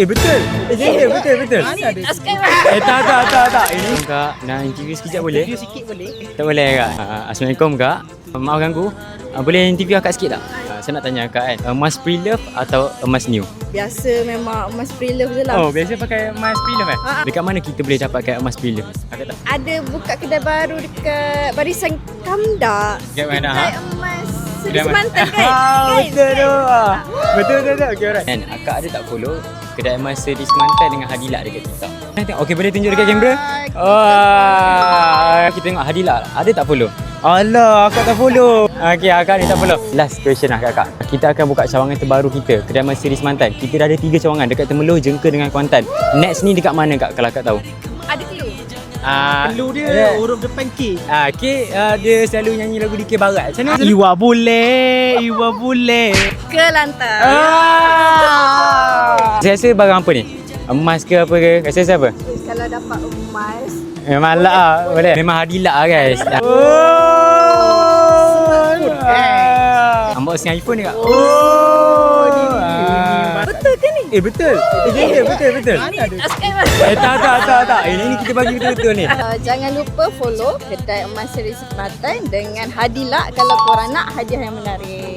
Betul. Betul. Tak Skype. Tak. Ini Kak, nak interview sekejap boleh? Review sikit boleh. Tak boleh Kak? Assalamualaikum Kak. Maaf ganggu. Boleh interview Kak sikit tak? Saya nak tanya Kak kan, emas pre-love atau emas new? Biasa memang emas pre-love je lah. Oh, biasa pakai emas pre-love Dekat mana kita boleh dapatkan emas pre-love? Kakak tak? Ada buka kedai baru dekat Barisan Kamda. Dekat mana? Kedai emas Seri Kedai emas. Semantan kan? Betul tu. Betul. Okay, alright. Dan Akak ada tak follow kedai emas Seri Semantan dengan Hadilah dekat TikTok? Okay, boleh tunjuk dekat kamera? Kita tengok Hadilah. Ada tak follow? Alah, Akak tak follow. Okay, Akak ni tak follow. Last question lah Kakak. Kita akan buka cawangan terbaru kita, kedai emas Seri Semantan. Kita dah ada 3 cawangan dekat Temerloh, Jengka dengan Kuantan. Next ni dekat mana Kak, kalau Akak tahu? Ada clue? Clue dia huruf depan K. K, dia selalu nyanyi lagu di K Barat. Macam mana? Iwa boleh. Kelantan. Saya rasa barang apa ni? Emas ke apa ke? Rasa apa? Kalau dapat emas, Memang lah, boleh. Memang Hadilah guys. Unboxing iPhone ni Kak. betul ke ni? Betul. Betul. Tak Skype. Tak. Ini kita bagi betul-betul ni. Jangan lupa follow kedai emas Seri Semantan dengan Hadilah kalau korang nak hadiah yang menarik.